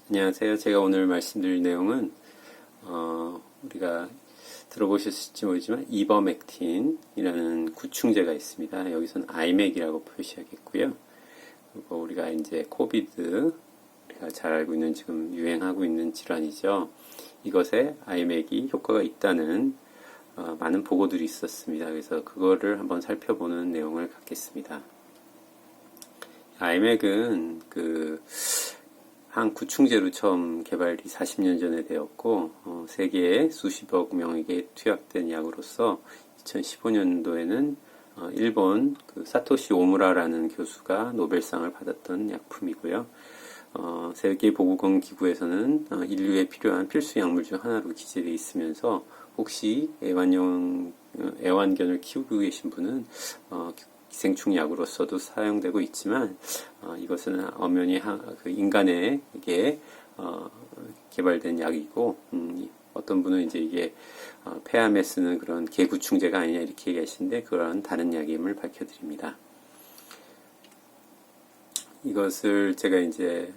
안녕하세요. 제가 오늘 말씀드릴 내용은, 우리가 들어보셨을지 모르지만, 이버맥틴이라는 구충제가 있습니다. 여기서는 아이맥이라고 표시하겠고요. 그리고 우리가 이제 코비드, 우리가 잘 알고 있는 지금 유행하고 있는 질환이죠. 이것에 아이맥이 효과가 있다는 많은 보고들이 있었습니다. 그래서 그거를 한번 살펴보는 내용을 갖겠습니다. 아이맥은 한 구충제로 처음 개발이 40년 전에 되었고, 세계에 수십억 명에게 투약된 약으로서 2015년도에는 일본 사토시 오무라라는 교수가 노벨상을 받았던 약품이고요. 세계보건기구에서는 인류에 필요한 필수 약물 중 하나로 기재되어 있으면서 혹시 애완견을 키우고 계신 분은 기생충 약으로서도 사용되고 있지만 이것은 엄연히 인간에게 개발된 약이고 어떤 분은 이제 이게 폐암에 쓰는 그런 개구충제가 아니냐 이렇게 얘기하시는데 그런 다른 약임을 밝혀드립니다. 이것을 제가 이제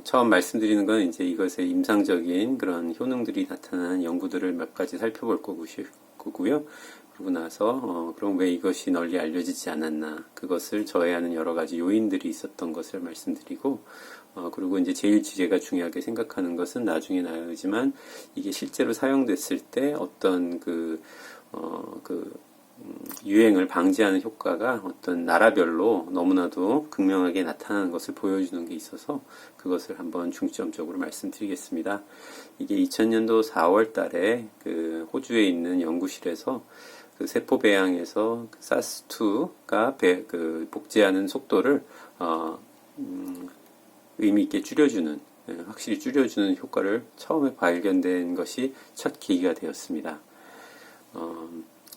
처음 말씀드리는 건 이제 이것의 임상적인 그런 효능들이 나타나는 연구들을 몇 가지 살펴볼 거고요. 그러고 나서 그럼 왜 이것이 널리 알려지지 않았나, 그것을 저해하는 여러 가지 요인들이 있었던 것을 말씀드리고, 그리고 이제 제일 제가 중요하게 생각하는 것은 나중에 나오지만 이게 실제로 사용됐을 때 어떤 유행을 방지하는 효과가 어떤 나라별로 너무나도 극명하게 나타나는 것을 보여주는 게 있어서 그것을 한번 중점적으로 말씀드리겠습니다. 이게 2000년도 4월 달에 호주에 있는 연구실에서 세포 배양에서 사스2가 복제하는 속도를 의미 있게 줄여주는, 확실히 줄여주는 효과를 처음에 발견된 것이 첫 계기가 되었습니다.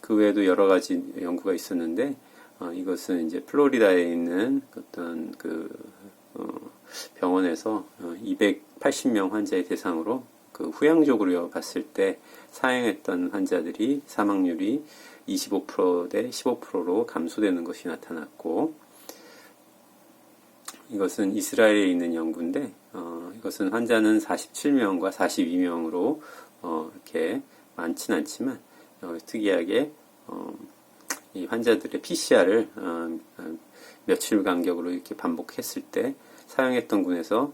그 외에도 여러 가지 연구가 있었는데, 이것은 이제 플로리다에 있는 어떤 병원에서 280명 환자의 대상으로 후양적으로 봤을 때 사용했던 환자들이 사망률이 25% 대 15%로 감소되는 것이 나타났고, 이것은 이스라엘에 있는 연구인데, 이것은 환자는 47명과 42명으로 이렇게 많진 않지만 특이하게 이 환자들의 PCR을 며칠 간격으로 이렇게 반복했을 때 사용했던 군에서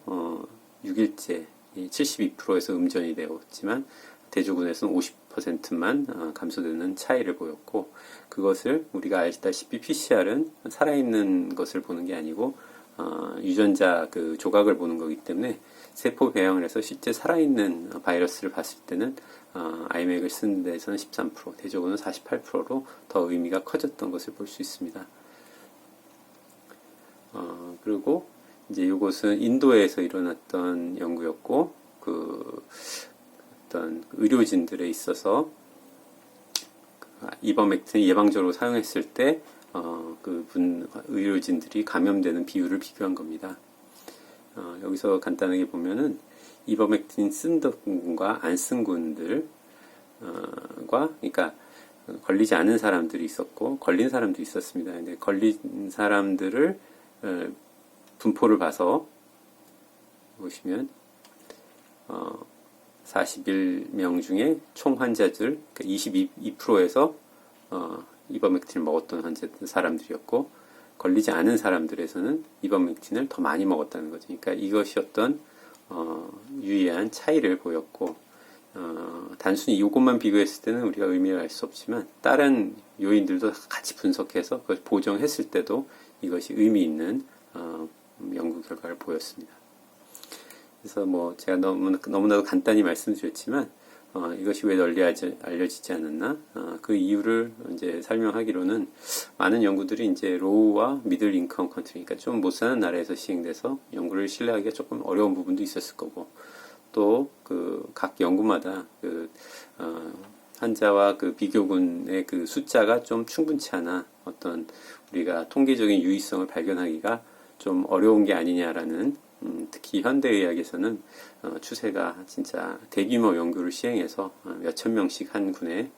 6일째 72%에서 음전이 되었지만 대조군에서는 50%만 감소되는 차이를 보였고, 그것을 우리가 알다시피 PCR은 살아있는 것을 보는 게 아니고 유전자 조각을 보는 거기 때문에 세포 배양을 해서 실제 살아있는 바이러스를 봤을 때는 아이맥을 쓰는 데서는 13%, 대조군은 48%로 더 의미가 커졌던 것을 볼 수 있습니다. 그리고 이제 이것은 인도에서 일어났던 연구였고, 어떤 의료진들에 있어서 이버맥틴을 예방적으로 사용했을 때 의료진들이 감염되는 비율을 비교한 겁니다. 여기서 간단하게 보면은 이버맥틴 쓴 군과 안 쓴 군들과, 그러니까 걸리지 않은 사람들이 있었고 걸린 사람도 있었습니다. 근데 걸린 사람들을 분포를 봐서 보시면 41명 중에 총 환자들 22%에서 이버맥틴을 먹었던 사람들이었고, 걸리지 않은 사람들에서는 이버맥틴을 더 많이 먹었다는 거죠. 그러니까 이것이 어떤 유의한 차이를 보였고, 단순히 이것만 비교했을 때는 우리가 의미를 알 수 없지만 다른 요인들도 같이 분석해서 그걸 보정했을 때도 이것이 의미 있는 연구 결과를 보였습니다. 그래서 제가 너무나도 간단히 말씀드렸지만 이것이 왜 널리 알려지지 않았나? 그 이유를 이제 설명하기로는 많은 연구들이 이제 로우와 미들 인컴 컨트리, 그러니까 좀 못 사는 나라에서 시행돼서 연구를 신뢰하기가 조금 어려운 부분도 있었을 거고, 또 각 연구마다 환자와 비교군의 숫자가 좀 충분치 않아 어떤 우리가 통계적인 유의성을 발견하기가 좀 어려운 게 아니냐라는, 특히 현대의학에서는 추세가 진짜 대규모 연구를 시행해서 몇천 명씩 한 군에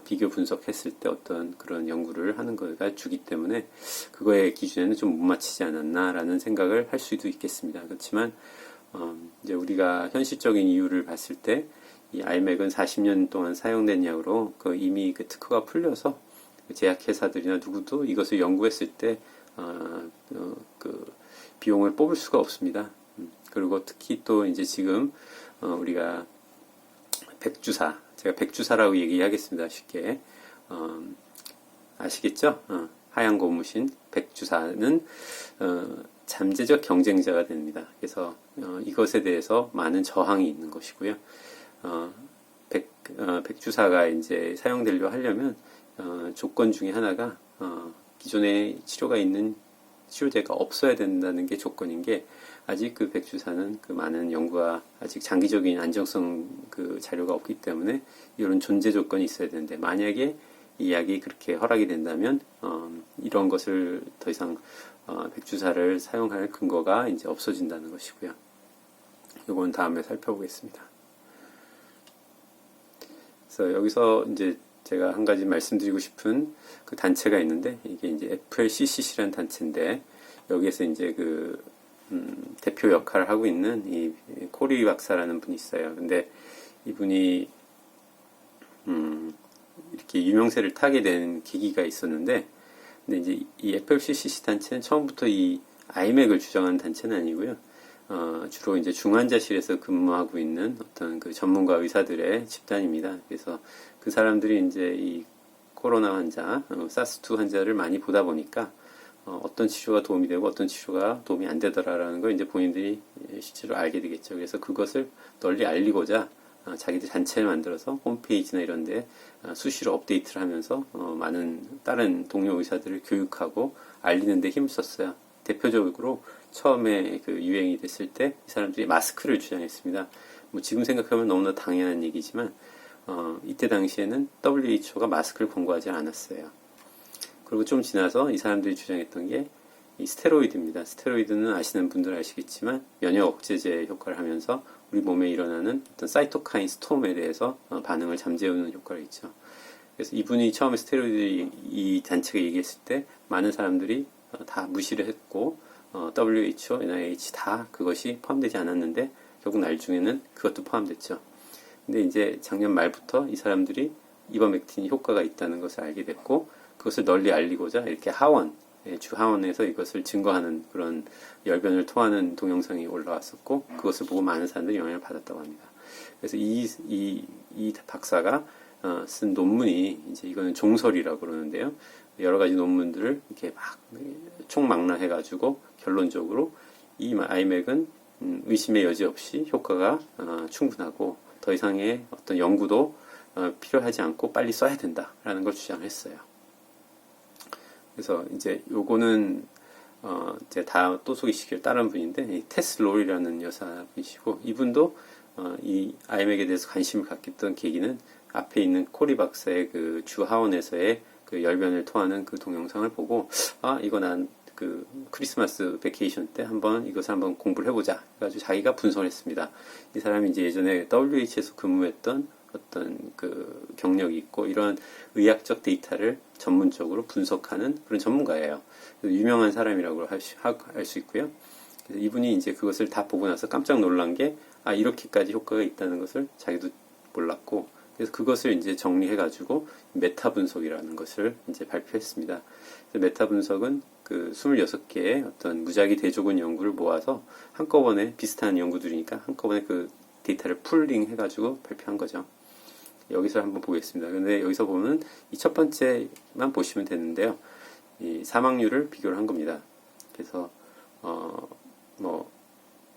비교 분석했을 때 어떤 그런 연구를 하는 거가 주기 때문에 그거의 기준에는 좀 못 맞추지 않았나라는 생각을 할 수도 있겠습니다. 그렇지만 이제 우리가 현실적인 이유를 봤을 때 이 아이맥은 40년 동안 사용된 약으로 이미 그 특허가 풀려서 제약회사들이나 누구도 이것을 연구했을 때 그 비용을 뽑을 수가 없습니다. 그리고 특히 또 이제 지금 우리가 백주사, 제가 백주사라고 얘기하겠습니다. 쉽게 아시겠죠? 하얀 고무신 백주사는 잠재적 경쟁자가 됩니다. 그래서 이것에 대해서 많은 저항이 있는 것이고요. 백주사가 이제 사용되려 하려면 조건 중에 하나가 기존에 치료가 있는 치료제가 없어야 된다는 게 조건인 게 아직 그 백주사는 그 많은 연구가 아직 장기적인 안정성 그 자료가 없기 때문에 이런 존재 조건이 있어야 되는데 만약에 이 약이 그렇게 허락이 된다면 이런 것을 더 이상 백주사를 사용할 근거가 이제 없어진다는 것이고요. 이건 다음에 살펴보겠습니다. 그래서 여기서 이제 제가 한 가지 말씀드리고 싶은 그 단체가 있는데 이게 이제 FLCCC라는 단체인데 여기에서 이제 그 대표 역할을 하고 있는 이 코리 박사라는 분이 있어요. 근데 이분이 이렇게 유명세를 타게 된 계기가 있었는데, 근데 이제 이 FLCCC 단체는 처음부터 이 아이맥을 주장하는 단체는 아니고요. 주로 이제 중환자실에서 근무하고 있는 어떤 그 전문가 의사들의 집단입니다. 그래서 그 사람들이 이제 이 코로나 환자, 사스2 환자를 많이 보다 보니까 어떤 치료가 도움이 되고 어떤 치료가 도움이 안 되더라라는 걸 이제 본인들이 실제로 알게 되겠죠. 그래서 그것을 널리 알리고자 자기들 단체를 만들어서 홈페이지나 이런 데 수시로 업데이트를 하면서 많은 다른 동료 의사들을 교육하고 알리는 데 힘을 썼어요. 대표적으로 처음에 그 유행이 됐을 때 이 사람들이 마스크를 주장했습니다. 뭐 지금 생각하면 너무나 당연한 얘기지만 이때 당시에는 WHO가 마스크를 권고하지 않았어요. 그리고 좀 지나서 이 사람들이 주장했던 게 이 스테로이드입니다. 스테로이드는 아시는 분들 아시겠지만 면역 억제제 효과를 하면서 우리 몸에 일어나는 어떤 사이토카인 스톰에 대해서 반응을 잠재우는 효과가 있죠. 그래서 이분이 처음에 스테로이드 이 단체가 얘기했을 때 많은 사람들이 다 무시를 했고 WHO, NIH 다 그것이 포함되지 않았는데 결국 나중에는 그것도 포함됐죠. 근데 이제 작년 말부터 이 사람들이 이버맥틴이 효과가 있다는 것을 알게 됐고 그것을 널리 알리고자 이렇게 주 하원에서 이것을 증거하는 그런 열변을 토하는 동영상이 올라왔었고 그것을 보고 많은 사람들이 영향을 받았다고 합니다. 그래서 이 박사가 쓴 논문이 이제 이거는 종설이라고 그러는데요. 여러 가지 논문들을 이렇게 막 총망라해가지고 결론적으로 이 아이맥은 의심의 여지 없이 효과가 충분하고 더 이상의 어떤 연구도 필요하지 않고 빨리 써야 된다라는 걸 주장했어요. 그래서 이제 요거는 이제 다 또 소개시킬 다른 분인데 이 테스 롤이라는 여사분이시고 이분도 이 아이맥에 대해서 관심을 갖겠던 계기는 앞에 있는 코리 박사의 그 주 하원에서의 그 열변을 토하는 그 동영상을 보고 이거 난 그 크리스마스 베케이션 때 이것을 한번 공부를 해보자. 그래가지고 자기가 분석을 했습니다. 이 사람이 이제 예전에 WH에서 근무했던 어떤 그 경력이 있고 이런 의학적 데이터를 전문적으로 분석하는 그런 전문가예요. 유명한 사람이라고 할 수 있고요. 그래서 이분이 이제 그것을 다 보고 나서 깜짝 놀란 게 이렇게까지 효과가 있다는 것을 자기도 몰랐고 그래서 그것을 이제 정리해가지고 메타 분석이라는 것을 이제 발표했습니다. 메타 분석은 그 26개의 어떤 무작위 대조군 연구를 모아서 한꺼번에 비슷한 연구들이니까 한꺼번에 그 데이터를 풀링 해가지고 발표한 거죠. 여기서 한번 보겠습니다. 근데 여기서 보면 이 첫 번째만 보시면 되는데요. 이 사망률을 비교를 한 겁니다. 그래서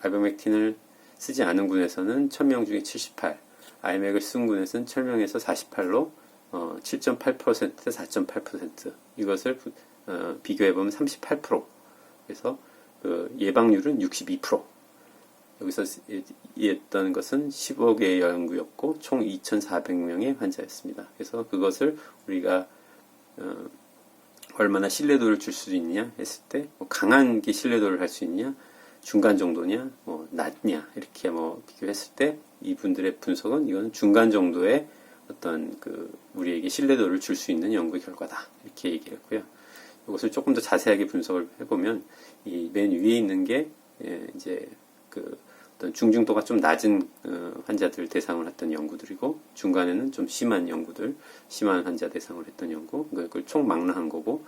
아이버맥틴을 쓰지 않은 군에서는 1000명 중에 78, 아이맥을 쓴 군에서는 1000명에서 48로 7.8%, 4.8% 이것을 비교해보면 38%. 그래서 그 예방률은 62%. 여기서 했던 것은 15개의 연구였고 총 2,400명의 환자였습니다. 그래서 그것을 우리가 얼마나 신뢰도를 줄 수 있냐 했을 때 강한 게 신뢰도를 할 수 있냐, 중간 정도냐, 낮냐 이렇게 비교했을 때 이분들의 분석은 이거는 중간 정도의 어떤 우리에게 신뢰도를 줄 수 있는 연구 결과다 이렇게 얘기를 했고요. 이것을 조금 더 자세하게 분석을 해보면 이 맨 위에 있는 게 이제 어떤 중증도가 좀 낮은 환자들 대상으로 했던 연구들이고, 중간에는 좀 심한 연구들, 심한 환자 대상으로 했던 연구, 그걸 총망라한 거고,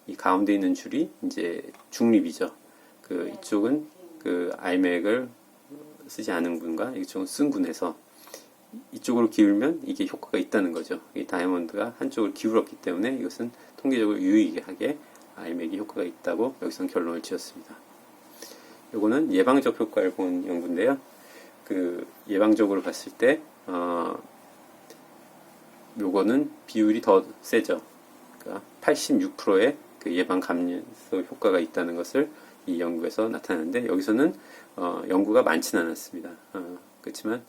이 가운데 있는 줄이 이제 중립이죠. 이쪽은 아이맥을 쓰지 않은 군과 이쪽은 쓴 군에서 이쪽으로 기울면 이게 효과가 있다는 거죠. 이 다이아몬드가 한쪽을 기울었기 때문에 이것은 통계적으로 유의하게 아이맥이 효과가 있다고 여기서 결론을 지었습니다. 요거는 예방적 효과를 본 연구인데요. 예방적으로 봤을 때 요거는 비율이 더 세죠. 그러니까 86%의 예방 감염소 효과가 있다는 것을 이 연구에서 나타났는데, 여기서는 연구가 많지는 않았습니다. 그렇지만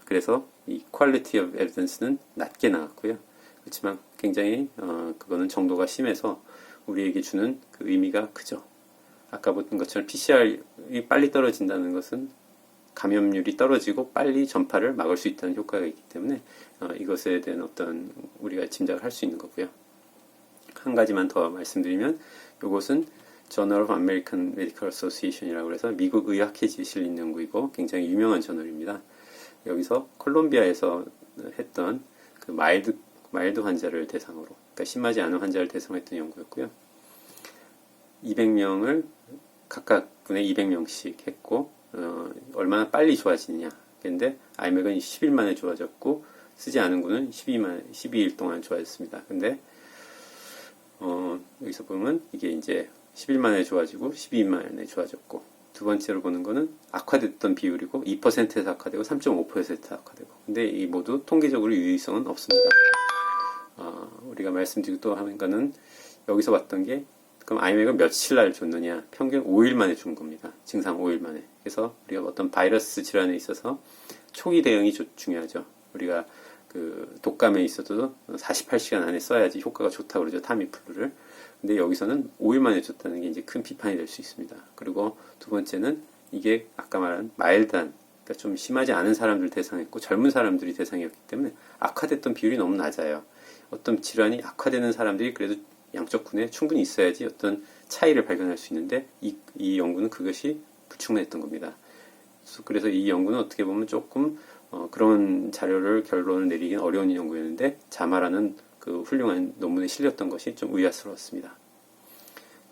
그래서 이 quality of evidence는 낮게 나왔고요. 그렇지만 굉장히 그거는 정도가 심해서 우리에게 주는 의미가 크죠. 아까 본 것처럼 PCR이 빨리 떨어진다는 것은 감염률이 떨어지고 빨리 전파를 막을 수 있다는 효과가 있기 때문에 이것에 대한 어떤 우리가 짐작을 할 수 있는 거고요. 한 가지만 더 말씀드리면, 이것은 Journal of American Medical Association이라고 해서 미국 의학회지에 실린 연구이고 굉장히 유명한 저널입니다. 여기서 콜롬비아에서 했던 마일드 환자를 대상으로, 그러니까 심하지 않은 환자를 대상으로 했던 연구였고요. 200명을 각각 분에 200명씩 했고, 얼마나 빨리 좋아지느냐. 근데 아이맥은 10일 만에 좋아졌고, 쓰지 않은 군은 12일 동안 좋아졌습니다. 근데 여기서 보면 이게 이제 10일 만에 좋아지고 12일 만에 좋아졌고, 두 번째로 보는 거는 악화됐던 비율이고 2%에서 악화되고 3.5%에서 악화되고, 근데 이 모두 통계적으로 유의성은 없습니다. 우리가 말씀드리고 또 하는 거는, 여기서 봤던 게 그럼 아이맥을 며칠 날 줬느냐, 평균 5일 만에 준 겁니다. 증상 5일 만에. 그래서 우리가 어떤 바이러스 질환에 있어서 초기 대응이 중요하죠. 우리가 독감에 있어도 48시간 안에 써야지 효과가 좋다고 그러죠, 타미플루를. 근데 여기서는 5일 만에 줬다는 게 이제 큰 비판이 될 수 있습니다. 그리고 두 번째는 이게 아까 말한 마일드한, 그러니까 좀 심하지 않은 사람들 대상이었고 젊은 사람들이 대상이었기 때문에 악화됐던 비율이 너무 낮아요. 어떤 질환이 악화되는 사람들이 그래도 양쪽 군에 충분히 있어야지 어떤 차이를 발견할 수 있는데, 이 연구는 그것이 불충분했던 겁니다. 그래서 이 연구는 어떻게 보면 조금 그런 결론을 내리기는 어려운 연구였는데, 자마라는 훌륭한 논문에 실렸던 것이 좀 의아스러웠습니다.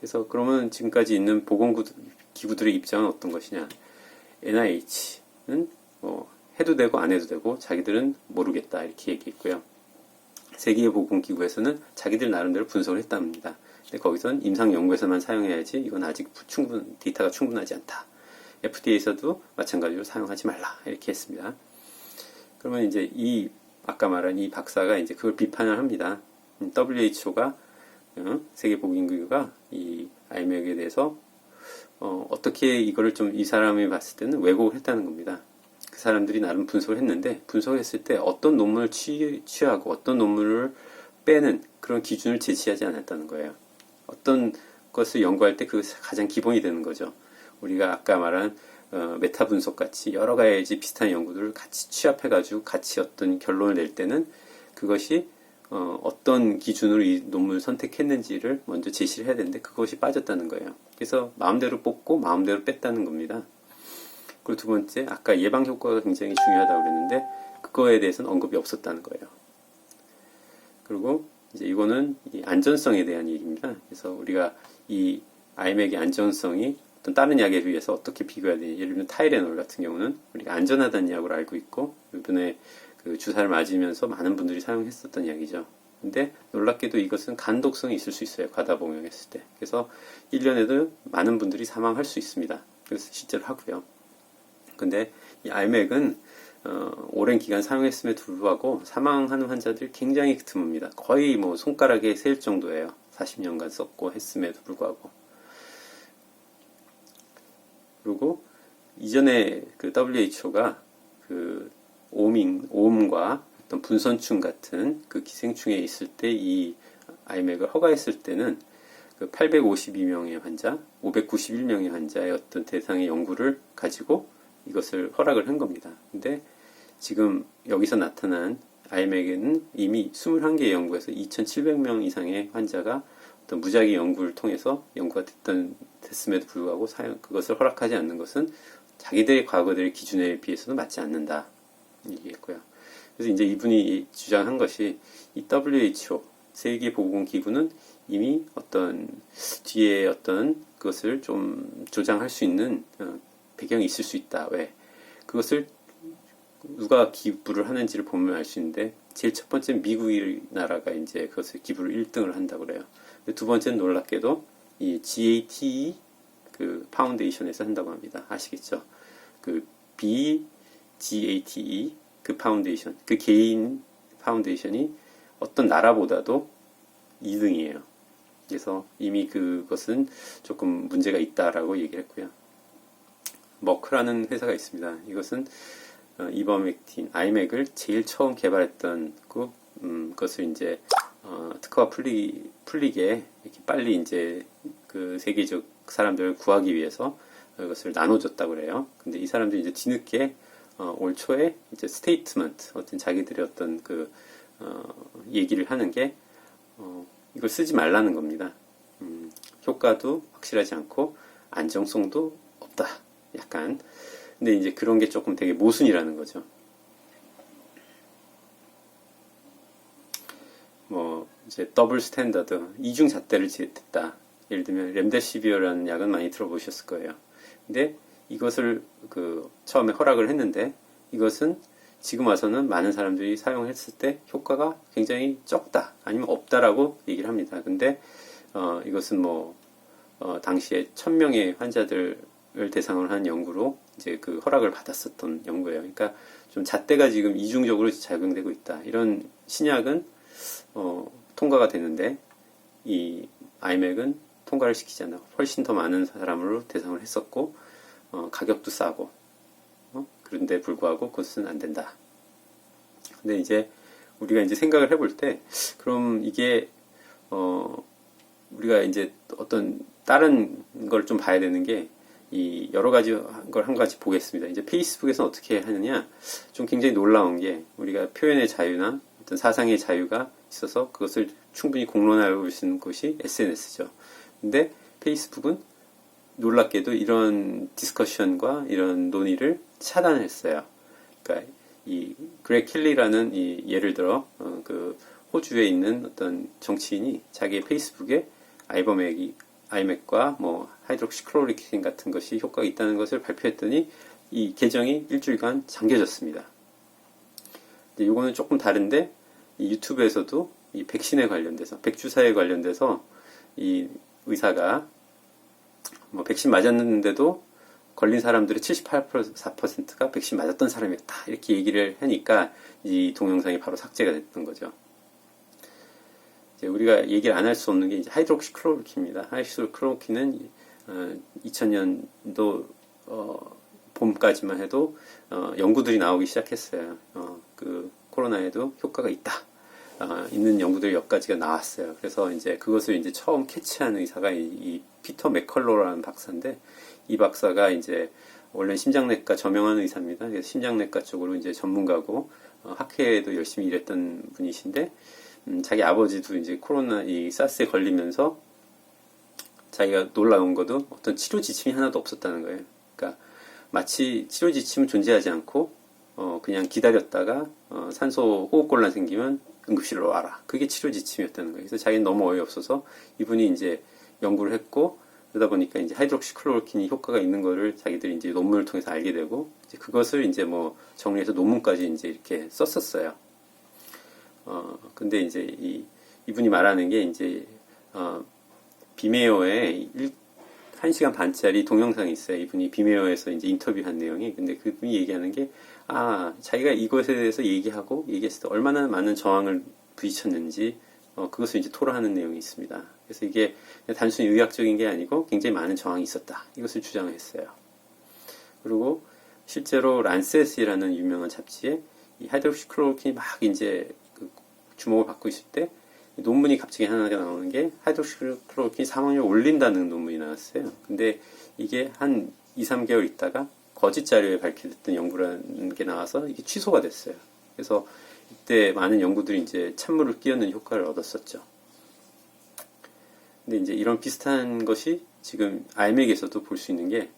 그래서 그러면 지금까지 있는 보건기구들의 입장은 어떤 것이냐? NIH는 해도 되고 안 해도 되고 자기들은 모르겠다 이렇게 얘기했고요. 세계보건기구에서는 자기들 나름대로 분석을 했답니다. 근데 거기서는 임상연구에서만 사용해야지, 이건 아직 데이터가 충분하지 않다. FDA에서도 마찬가지로 사용하지 말라 이렇게 했습니다. 그러면 이제 아까 말한 이 박사가 이제 그걸 비판을 합니다. WHO가 세계보건기구가 이 아이맥에 대해서 어떻게 이거를 좀 이 사람이 봤을 때는 왜곡을 했다는 겁니다. 그 사람들이 나름 분석을 했는데, 분석했을 때 어떤 논문을 취하고 어떤 논문을 빼는 그런 기준을 제시하지 않았다는 거예요. 어떤 것을 연구할 때 그 가장 기본이 되는 거죠. 우리가 아까 말한 메타 분석 같이 여러 가지 비슷한 연구들을 같이 취합해가지고 같이 어떤 결론을 낼 때는 그것이 어떤 기준으로 이 논문을 선택했는지를 먼저 제시를 해야 되는데, 그것이 빠졌다는 거예요. 그래서 마음대로 뽑고 마음대로 뺐다는 겁니다. 그리고 두 번째, 아까 예방 효과가 굉장히 중요하다고 그랬는데 그거에 대해서는 언급이 없었다는 거예요. 그리고 이제 이거는 이 안전성에 대한 얘기입니다. 그래서 우리가 이 아이맥의 안전성이 어떤 다른 약에 비해서 어떻게 비교해야 되냐. 예를 들면 타이레놀 같은 경우는 우리가 안전하다는 약으로 알고 있고, 이번에 주사를 맞으면서 많은 분들이 사용했었던 약이죠. 근데 놀랍게도 이것은 간독성이 있을 수 있어요. 과다 복용했을 때. 그래서 1년에도 많은 분들이 사망할 수 있습니다. 그래서 실제로 하고요. 근데 이 아이맥은 오랜 기간 사용했음에도 불구하고 사망하는 환자들이 굉장히 드뭅니다. 거의 손가락에 셀 정도예요. 40년간 썼고 했음에도 불구하고. 그리고 이전에 WHO가 오음과 어떤 분선충 같은 기생충에 있을 때 이 아이맥을 허가했을 때는 852명의 환자, 591명의 환자의 어떤 대상의 연구를 가지고 이것을 허락을 한 겁니다. 근데 지금 여기서 나타난 아이맥에는 이미 21개의 연구에서 2,700명 이상의 환자가 어떤 무작위 연구를 통해서 연구가 됐음에도 불구하고 그것을 허락하지 않는 것은 자기들의 과거들의 기준에 비해서는 맞지 않는다 얘기했고요. 그래서 이제 이분이 주장한 것이 이 WHO 세계보건기구는 이미 어떤 뒤에 어떤 그것을 좀 조장할 수 있는 배경이 있을 수 있다. 왜? 그것을 누가 기부를 하는지를 보면 알 수 있는데 제일 첫 번째 미국이 나라가 이제 그것을 기부를 1등을 한다고 그래요. 두 번째는 놀랍게도 이 GATE 그 파운데이션에서 한다고 합니다. 아시겠죠? 그 BGATE 그 파운데이션, 그 개인 파운데이션이 어떤 나라보다도 2등이에요. 그래서 이미 그것은 조금 문제가 있다라고 얘기를 했고요. 머크라는 회사가 있습니다. 이것은 이버맥틴, 아이맥을 제일 처음 개발했던 그것을 이제 특허가 풀리게 이렇게 빨리 이제 그 세계적 사람들을 구하기 위해서 이것을 나눠줬다고 그래요. 근데 이 사람들이 이제 뒤늦게 올 초에 이제 스테이트먼트, 어떤 자기들의 어떤 얘기를 하는 게 이걸 쓰지 말라는 겁니다. 효과도 확실하지 않고 안정성도 없다. 약간. 근데 이제 그런 게 조금 되게 모순이라는 거죠. 뭐 이제 더블 스탠다드, 이중 잣대를 지했다. 예를 들면 렘데시비어라는 약은 많이 들어보셨을 거예요. 근데 이것을 처음에 허락을 했는데 이것은 지금 와서는 많은 사람들이 사용했을 때 효과가 굉장히 적다 아니면 없다라고 얘기를 합니다. 근데 이것은 당시에 1000명의 환자들을 대상으로 한 연구로 이제 그 허락을 받았었던 연구예요. 그러니까 좀 잣대가 지금 이중적으로 작용되고 있다. 이런 신약은 통과가 되는데 이 아이맥은 통과를 시키지 않아. 훨씬 더 많은 사람으로 대상을 했었고 가격도 싸고 그런데 불구하고 그것은 안 된다. 근데 이제 우리가 이제 생각을 해볼 때 그럼 이게 우리가 이제 어떤 다른 걸 좀 봐야 되는 게 이 여러 가지 걸 한 가지 보겠습니다. 이제 페이스북에서 어떻게 하느냐 좀 굉장히 놀라운 게 우리가 표현의 자유나 어떤 사상의 자유가 있어서 그것을 충분히 공론화할 수 있는 곳이 SNS죠. 근데 페이스북은 놀랍게도 이런 디스커션과 이런 논의를 차단했어요. 그러니까 이 그렉 켈리라는 이 예를 들어 그 호주에 있는 어떤 정치인이 자기의 페이스북에 아이맥과 하이드록시클로리킨 같은 것이 효과가 있다는 것을 발표했더니 이 계정이 일주일간 잠겨졌습니다. 이거는 조금 다른데 이 유튜브에서도 이 백신에 관련돼서 백주사에 관련돼서 이 의사가 백신 맞았는데도 걸린 사람들의 78%가 백신 맞았던 사람이었다. 이렇게 얘기를 하니까 이 동영상이 바로 삭제가 됐던 거죠. 이제 우리가 얘기를 안 할 수 없는 게 이제 하이드록시클로로킨입니다. 하이드록시클로로킨은 2000년도 봄까지만 해도 연구들이 나오기 시작했어요. 그 코로나에도 효과가 있다. 있는 연구들이 몇 가지가 나왔어요. 그래서 이제 그것을 이제 처음 캐치한 의사가 이 피터 맥컬로라는 박사인데 이 박사가 이제 원래 심장내과 저명한 의사입니다. 그래서 심장내과 쪽으로 이제 전문가고 학회에도 열심히 일했던 분이신데 자기 아버지도 이제 코로나 이 사스에 걸리면서 자기가 놀라운 것도 어떤 치료 지침이 하나도 없었다는 거예요. 그러니까 마치 치료 지침은 존재하지 않고 그냥 기다렸다가 산소 호흡곤란 생기면 응급실로 와라. 그게 치료 지침이었다는 거예요. 그래서 자기는 너무 어이없어서 이분이 이제 연구를 했고 그러다 보니까 이제 하이드록시클로로킨이 효과가 있는 거를 자기들이 이제 논문을 통해서 알게 되고 이제 그것을 이제 정리해서 논문까지 이제 이렇게 썼었어요. 근데 이제 이분이 말하는 게 이제 비메어에 1시간 반짜리 동영상이 있어요. 이분이 비메어에서 이제 인터뷰한 내용이. 근데 그분이 얘기하는 게 자기가 이것에 대해서 얘기했을 때 얼마나 많은 저항을 부딪혔는지 그것을 이제 토로하는 내용이 있습니다. 그래서 이게 단순히 의학적인 게 아니고 굉장히 많은 저항이 있었다. 이것을 주장을 했어요. 그리고 실제로 란셋이라는 유명한 잡지에 이 하이드록시클로로킨이 막 이제 주목을 받고 있을 때 논문이 갑자기 하나가 나오는 게 하이드록시클로로킨이 사망률을 올린다는 논문이 나왔어요. 근데 이게 한 2, 3개월 있다가 거짓 자료에 밝혀졌던 연구라는 게 나와서 이게 취소가 됐어요. 그래서 이때 많은 연구들이 이제 찬물을 끼얹는 효과를 얻었었죠. 근데 이제 이런 비슷한 것이 지금 IMEC에서도 볼 수 있는 게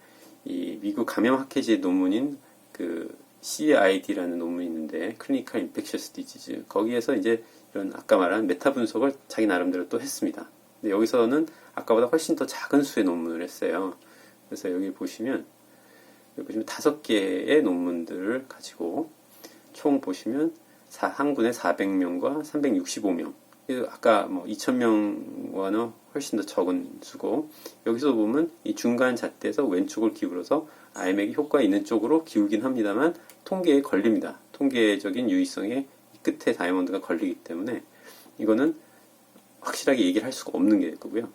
이 미국 감염학회지의 논문인 그 CID라는 논문이 있는데 클리니컬 인펙셔스 디지즈 거기에서 이제 이런 아까 말한 메타 분석을 자기 나름대로 또 했습니다. 근데 여기서는 아까보다 훨씬 더 작은 수의 논문을 했어요. 그래서 여기 보시면 5개의 논문들을 가지고 총 보시면 한 군에 400명과 365명. 아까 뭐 2,000명과는 훨씬 더 적은 수고, 여기서 보면 이 중간 잣대에서 왼쪽을 기울어서 IMEC이 효과 있는 쪽으로 기울긴 합니다만 통계에 걸립니다. 통계적인 유의성에 끝에 다이아몬드가 걸리기 때문에 이거는 확실하게 얘기를 할 수가 없는 게 거고요.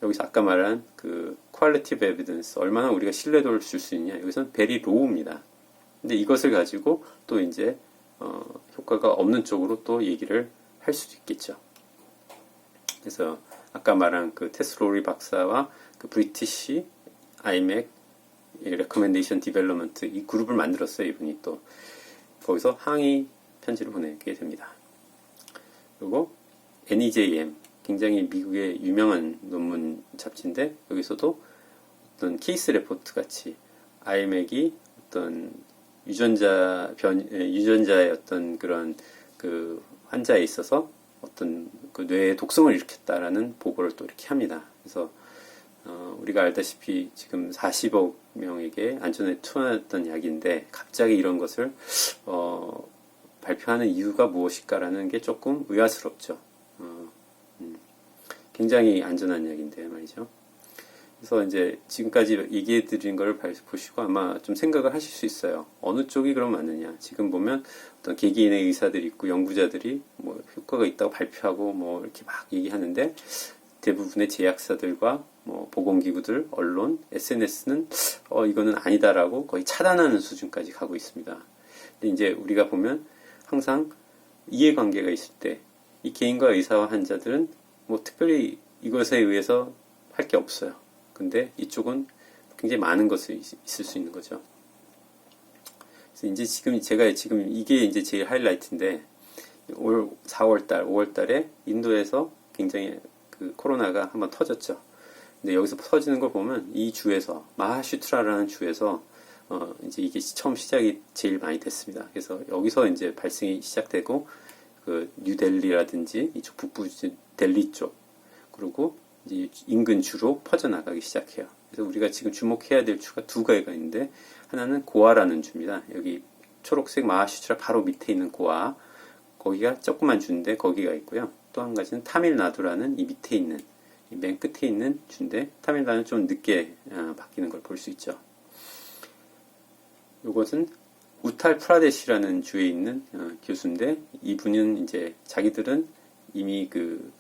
여기서 아까 말한 그 qualitative evidence, 얼마나 우리가 신뢰도를 줄 수 있냐, 여기서는 very low입니다. 근데 이것을 가지고 또 이제 효과가 없는 쪽으로 또 얘기를 할 수도 있겠죠. 그래서 아까 말한 그 테스 로리 박사와 그 브리티시 IMEC 레커멘데이션 디벨롭먼트 이 그룹을 만들었어요. 이분이 또 거기서 항의 편지를 보내게 됩니다. 그리고 NEJM 굉장히 미국의 유명한 논문 잡지인데 여기서도 어떤 케이스 레포트 같이 IMEC이 어떤 유전자의 어떤 그런 그 환자에 있어서 어떤 그 뇌의 독성을 일으켰다라는 보고를 또 이렇게 합니다. 그래서 우리가 알다시피 지금 40억 명에게 안전에 투하했던 약인데 갑자기 이런 것을 발표하는 이유가 무엇일까라는 게 조금 의아스럽죠. 굉장히 안전한 약인데 말이죠. 그래서 이제 지금까지 얘기해 드린 걸 보시고 아마 좀 생각을 하실 수 있어요. 어느 쪽이 그럼 맞느냐. 지금 보면 어떤 개개인의 의사들이 있고 연구자들이 뭐 효과가 있다고 발표하고 뭐 이렇게 막 얘기하는데 대부분의 제약사들과 뭐 보건기구들, 언론, SNS는 이거는 아니다라고 거의 차단하는 수준까지 가고 있습니다. 근데 이제 우리가 보면 항상 이해관계가 있을 때 이 개인과 의사와 환자들은 뭐 특별히 이것에 의해서 할 게 없어요. 근데 이쪽은 굉장히 많은 것이 있을 수 있는 거죠. 그래서 이제 제가 이게 이제 제일 하이라이트인데 올 4월달, 5월달에 인도에서 굉장히 그 코로나가 한번 터졌죠. 근데 여기서 터지는 걸 보면 이 주에서 마하슈트라라는 주에서 이제 이게 처음 시작이 제일 많이 됐습니다. 그래서 여기서 이제 발생이 시작되고 그 뉴델리라든지 이쪽 북부 델리 쪽 그리고 이제 인근 주로 퍼져나가기 시작해요. 그래서 우리가 지금 주목해야 될 주가 두 개가 있는데 하나는 고아라는 주입니다. 여기 초록색 마하슈트라 바로 밑에 있는 고아 거기가 조그만 주인데 거기가 있고요. 또 한 가지는 타밀나두라는 이 밑에 있는 맨 끝에 있는 주인데 타밀나두는 좀 늦게 바뀌는 걸 볼 수 있죠. 이것은 우탈 프라데시라는 주에 있는 교수인데 이분은 이제 자기들은 이미 그